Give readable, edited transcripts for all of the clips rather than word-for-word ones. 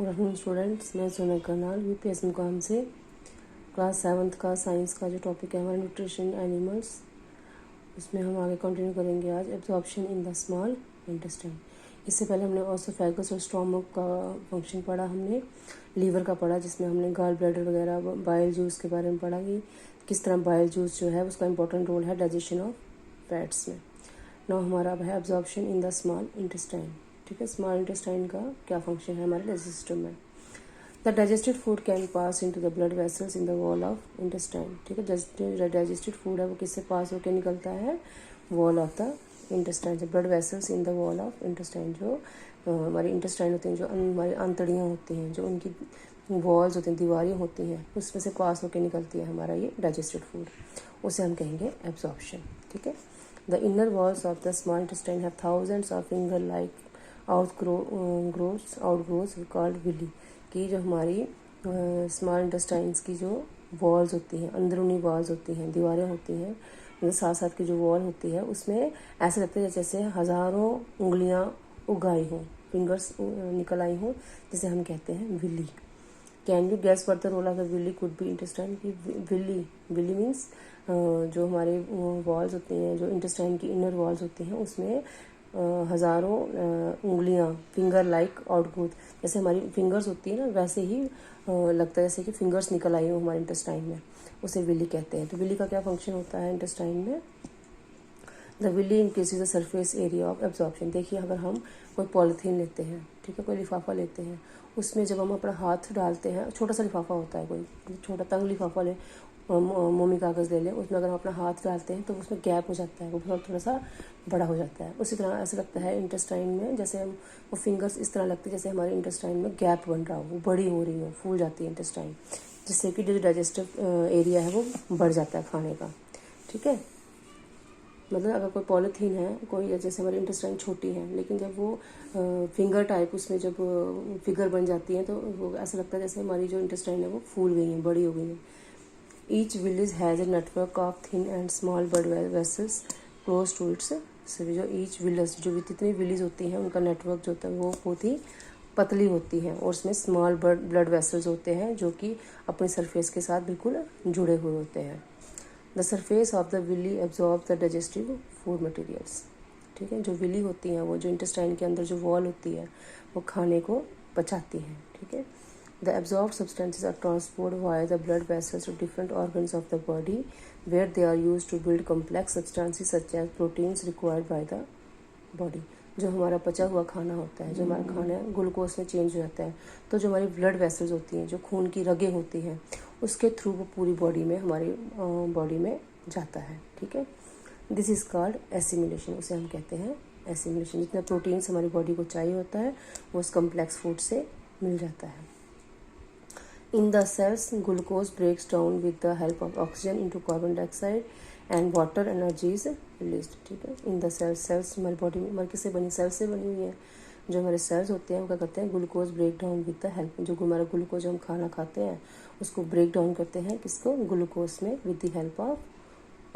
Good afternoon students, मैं Sonal Karnal UPS मुकाम से क्लास 7th का साइंस का जो टॉपिक है हमारा न्यूट्रिशन एनिमल्स, उसमें हम आगे कंटिन्यू करेंगे आज absorption in the small intestine. इससे पहले हमने ऑसोफेगस और स्टोमक का फंक्शन पढ़ा, हमने लीवर का पढ़ा जिसमें हमने गॉल ब्लैडर वगैरह बाइल जूस के बारे में पढ़ा कि किस तरह बाइल जूस जो है उसका इंपॉर्टेंट रोल है डाइजेशन ऑफ फैट्स में। नाउ हमारा अब है absorption in the small intestine. ठीक है, स्मॉल इंटेस्टाइन का क्या फंक्शन है हमारे डाइजेस्टिव सिस्टम में। The digested food can pass into the blood vessels in the wall of intestine. ठीक है, जो डाइजेस्टेड फूड है वो किससे पास होकर निकलता है, वॉल ऑफ द इंटेस्टाइन से। Blood vessels in the wall of intestine, जो हमारी इंटेस्टाइन होते हैं, जो हमारी आंतड़ियाँ होती हैं, जो उनकी वॉल्स होती हैं, दीवारें होती हैं, उसमें से पास होकर निकलती है हमारा ये डाइजेस्टेड फूड, उसे हम कहेंगे एब्जॉर्प्शन। ठीक है, the inner walls of the small intestine have thousands of finger like outgrowths called villi. कि जो हमारी स्मॉल इंटेस्टाइन्स की जो वॉल्स होती हैं, अंदरूनी वॉल्स होती हैं, दीवारें होती हैं, मतलब साथ साथ की जो वॉल होती है उसमें ऐसे लगता है जैसे हज़ारों उंगलियां उगाई हों, फिंगर्स निकल आई हों, जिसे हम कहते हैं villi. Can you guess what the role of the villi could be intestine. की विली मीन्स जो हमारे वॉल्स होती हैं, जो इंटेस्टाइन की इनर वॉल्स होती हैं, उसमें हज़ारों उंगलियां, फिंगर लाइक आउटग्रोथ, जैसे हमारी फिंगर्स होती है ना, वैसे ही लगता है जैसे कि फिंगर्स निकल आई हो हमारे इंटेस्टाइन में, उसे विली कहते हैं। तो विली का क्या फंक्शन होता है इंटेस्टाइन में। The villi increases the surface area of absorption. देखिए, अगर हम कोई पॉलीथीन लेते हैं, ठीक है, कोई लिफाफा लेते हैं, उसमें जब हम अपना हाथ डालते हैं, छोटा सा लिफाफा होता है, कोई छोटा तंग लिफाफा ले, मोमी कागज़ ले लें, उसमें अगर हम अपना हाथ डालते हैं तो उसमें गैप हो जाता है, वो थोड़ा सा बड़ा हो जाता है। उसी तरह ऐसा लगता है इंटेस्टाइन में, जैसे हम वो फिंगर्स इस तरह लगती है जैसे हमारे इंटेस्टाइन में गैप बन रहा हो, वो बड़ी हो रही हो, फूल जाती है इंटेस्टाइन, जिससे कि जो डाइजेस्टिव एरिया है वो बढ़ जाता है खाने का। ठीक है, मतलब अगर कोई पॉलीथीन है, कोई जैसे हमारी इंटेस्टाइन छोटी है, लेकिन जब वो फिंगर टाइप उसमें जब फिगर बन जाती है तो वो ऐसा लगता है जैसे हमारी जो इंटेस्टाइन है वो फूल गई है, बड़ी हो गई है। Each village has a network of thin and small blood vessels close to its. जो ईच विलेज, जो भी जितनी विलेज होती हैं, उनका नेटवर्क जो होता है वो बहुत ही पतली होती है, और उसमें स्मॉल ब्लड वेसल्स होते हैं जो कि अपनी सरफेस के साथ बिल्कुल जुड़े हुए होते हैं। The surface of the villi absorb the digestive food materials. ठीक है, जो विली होती हैं, वो जो इंटेस्टाइन के अंदर जो वॉल होती है, वो खाने को पचाती हैं। ठीक है, the absorb substances are transport via the blood vessels to different organs of the body where they are use to build complex substances such as proteins required by the body. जो हमारा पचा हुआ खाना होता है, जो हमारा खाना है, ग्लूकोज में चेंज हो जाता है, तो जो हमारी ब्लड वेसल्स होती हैं, जो खून की रगें होती हैं, उसके थ्रू वो पूरी बॉडी में, हमारी बॉडी में जाता है। ठीक है, दिस इज़ कॉल्ड एसिमिलेशन, उसे हम कहते हैं एसिमिलेशन। जितना प्रोटीन्स हमारी बॉडी को चाहिए होता है वो उस कम्प्लेक्स फूड से मिल जाता है। In the cells glucose breaks down with the help of oxygen into carbon dioxide and water energy is released. ठीक है, इन द सेल्स हमारी बॉडी में, हमारी किससे बनी, सेल्स से बनी हुई है। जो हमारे सेल्स होते हैं वो क्या करते हैं, glucose break down with the help, जो हमारा ग्लूकोज हम खाना खाते हैं उसको ब्रेक डाउन करते हैं, किसको, ग्लूकोज में, with the help of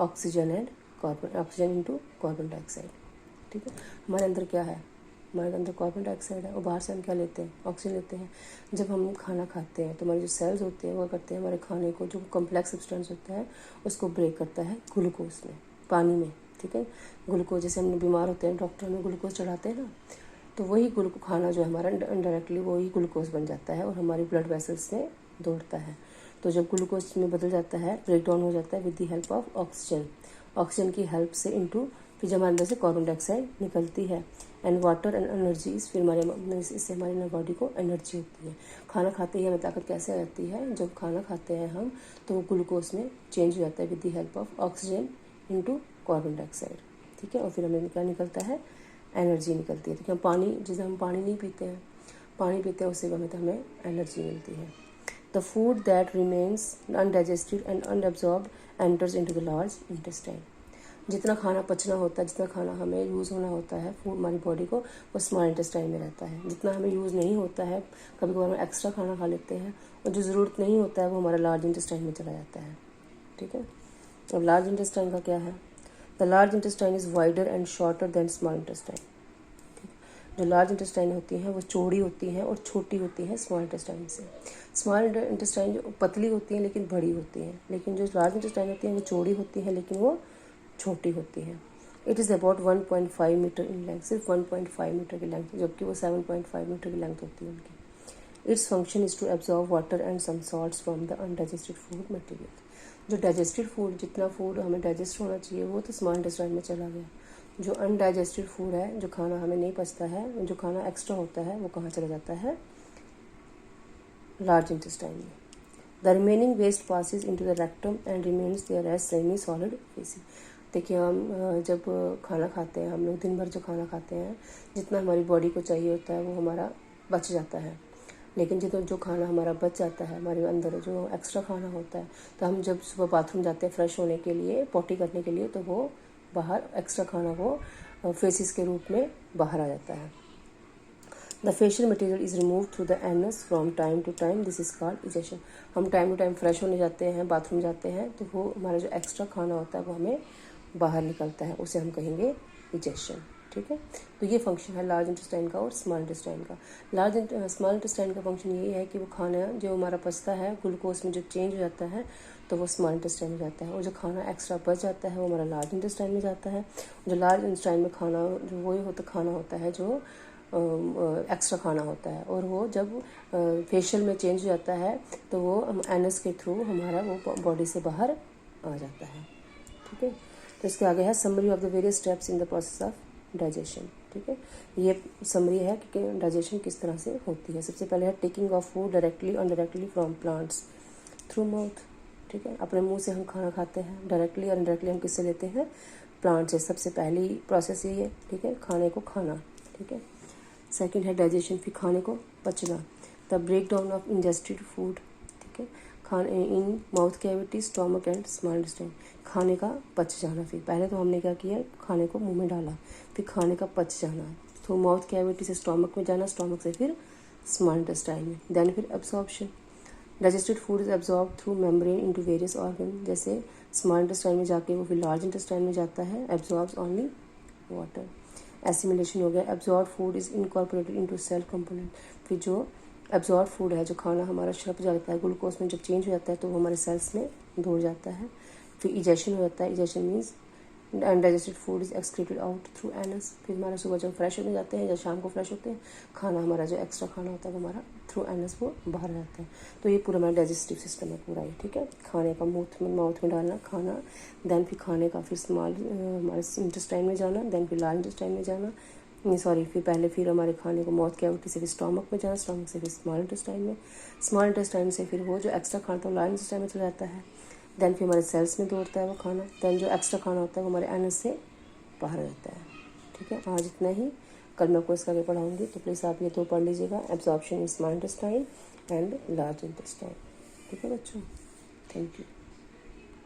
oxygen and oxygen into carbon dioxide. ठीक है, हमारे अंदर क्या है, हमारे अंदर कार्बन डाइऑक्साइड है, और बाहर से हम क्या लेते हैं, ऑक्सीजन लेते हैं। जब हम खाना खाते हैं तो हमारे जो सेल्स होते हैं वो करते हैं, हमारे खाने को, जो कम्प्लेक्स सब्सटेंस होता है उसको ब्रेक करता है ग्लूकोज में, पानी में। ठीक है, ग्लूकोज, जैसे हम बीमार होते हैं, डॉक्टर हमें ग्लूकोज चढ़ाते हैं ना, तो वही खाना जो है हमारा इनडायरेक्टली वही ग्लूकोज बन जाता है और हमारी ब्लड वेसल्स में दौड़ता है। तो जब ग्लूकोज में बदल जाता है, ब्रेक डाउन हो जाता है with the help of oxygen, oxygen की हेल्प से इनटू, फिर जब हमारे अंदर से कार्बन डाइऑक्साइड निकलती है, एंड वाटर एंड एनर्जीज, फिर हमारे इससे हमारी बॉडी को एनर्जी होती है। खाना खाते ही हमें ताकत कैसे आ जाती है, जब खाना खाते हैं हम तो वो ग्लूकोज में चेंज हो जाता है with the help of oxygen into carbon dioxide. ठीक है, और फिर हमें क्या निकलता है, एनर्जी निकलती है। ठीक है, पानी, जैसे हम पानी नहीं पीते हैं, पानी पीते हैं उससे हमें एनर्जी मिलती है। The food that remains undigested and unabsorbed enters into the large intestine. जितना खाना पचना होता है, जितना खाना हमें यूज़ होना होता है फूड हमारी बॉडी को, वो स्मॉल इंटेस्टाइन में रहता है। जितना हमें यूज़ नहीं होता है, कभी कभार हम एक्स्ट्रा खाना खा लेते हैं, और जो ज़रूरत नहीं होता है वो हमारा लार्ज इंटेस्टाइन में चला जाता है। ठीक है, अब लार्ज इंटेस्टाइन का क्या है, the large intestine is wider and shorter than small intestine. जो लार्ज इंटेस्टाइन होती हैं वो चौड़ी होती हैं और छोटी होती हैं स्मॉल इंटेस्टाइन से। स्मॉल इंटेस्टाइन जो पतली होती हैं लेकिन बड़ी होती हैं, लेकिन जो लार्ज इंटेस्टाइन होती हैं वो चौड़ी होती हैं लेकिन वो छोटी होती हैं। It is about 1.5 metre in length, सिर्फ 1.5 मीटर की लेंथ, जबकि वो 7.5 मीटर की लेंथ होती है उनकी। Its function is to absorb water and some salts from the undigested food material. जो डाइजेस्टेड फूड, जितना फूड हमें डाइजेस्ट होना चाहिए वो तो स्मॉल इंटेस्टाइन में चला गया। जो अनडाइजेस्टेड फूड है, जो खाना हमें नहीं पचता है, जो खाना एक्स्ट्रा होता है, वो कहाँ चला जाता है? लार्ज इंटेस्टाइन में। The remaining waste passes into the rectum and remains there as semi solid faeces. देखिए, हम जब खाना खाते हैं, हम लोग दिन भर जो खाना खाते हैं, जितना हमारी बॉडी को चाहिए होता है वो हमारा बच जाता है। लेकिन जो खाना हमारा बच जाता है, हमारे अंदर जो एक्स्ट्रा खाना होता है, तो हम जब सुबह बाथरूम जाते हैं फ्रेश होने के लिए, पॉटी करने के लिए, तो वो बाहर एक्स्ट्रा खाना वो फेसिस के रूप में बाहर आ जाता है। The faecal material is remove through the anus from time to time, this is called egestion. हम टाइम टू टाइम फ्रेश होने जाते हैं, बाथरूम जाते हैं, तो वो हमारा जो एक्स्ट्रा खाना होता है वो हमें बाहर निकलता है, उसे हम कहेंगे इजेशन। ठीक है, तो ये फंक्शन है लार्ज इंटेस्टाइन का और स्मॉल इंटेस्टाइन का। स्मॉल इंटेस्टाइन का फंक्शन ये है कि वो खाना जो हमारा पचता है, ग्लूकोज में जो चेंज हो जाता है, तो वो स्मॉल इंटेस्टाइन में जाता है, और जो खाना एक्स्ट्रा बच जाता है वो हमारा लार्ज इंटेस्टाइन में जाता है। जो लार्ज इंटेस्टाइन में खाना जो वही खाना होता है जो एक्स्ट्रा खाना होता है, और वो जब फेशियल में चेंज हो जाता है तो वो एनस के थ्रू हमारा वो बॉडी से बाहर आ जाता है। ठीक है, तो इसके आगे है summary of the various steps in the process of digestion. ठीक है, ये समरी है कि डाइजेशन किस तरह से होती है। सबसे पहले है taking of food directly indirectly from plants through mouth. ठीक है, अपने मुंह से हम खाना खाते हैं, डायरेक्टली और इनडायरेक्टली हम किससे लेते हैं? प्लांट से। सबसे पहली प्रोसेस यही है। ठीक है, खाने को खाना। ठीक है, सेकंड है डाइजेशन, फिर खाने को पचना, the break down of ingested food. ठीक है, खाने in mouth cavity, stomach and small intestine, खाने का पच जाना। फिर पहले तो हमने क्या किया, खाने को मुंह में डाला, फिर खाने का पच जाना, तो माउथ कैविटी से स्टोमक में जाना, स्टोमक से फिर स्मॉल इंटेस्टाइन में, देन फिर absorption. Digested food is absorb through membrane into various organ, जैसे स्मॉल इंटेस्टाइन में जाके वो फिर लार्ज इंटेस्टाइन में जाता है, एब्जॉर्ब्स ओनली वाटर। एसिमिलेशन हो गया, absorb food is incorporated into cell component. फिर जो एब्जॉर्ब फूड है, जो खाना हमारा छप जाता है, ग्लूकोज में जब चेंज हो जाता है तो वो हमारे सेल्स में दौड़ जाता है। फिर इजेशन हो जाता है, egestion means undigested food is excreted out through anus. फिर हमारा सुबह जब फ्रेश होने जाते हैं या शाम को फ्रेश होते हैं, खाना हमारा जो एक्स्ट्रा खाना होता है वो हमारा थ्रू एनस वो बाहर जाता है। तो ये पूरा हमारा डाइजेस्टिव सिस्टम है पूरा ही। ठीक है, खाने का माउथ में डालना खाना, देन फिर खाने का फिर स्मॉल हमारे इंटेस्टाइन में जाना, देन फिर लार्ज इंटेस्टाइन में जाना, फिर पहले फिर हमारे खाने को माउथ कैविटी से फिर स्टोमक में जाना, स्टोमक से फिर स्मॉल इंटेस्टाइन में, स्मॉल इंटेस्टाइन से फिर वो जो एक्स्ट्रा खाना था वो लार्ज इंटेस्टाइन में चला जाता है, देन फिर हमारे सेल्स में दौड़ता है वो खाना, देन जो एक्स्ट्रा खाना होता है वो हमारे एनस से बाहर रहता है। ठीक है, आज इतना ही। कल मैं आपको इसका आगे पढ़ाऊँगी, तो प्लीज़ आप ये दो पढ़ लीजिएगा, absorption in small intestine and large intestine. ठीक है बच्चों, थैंक यू।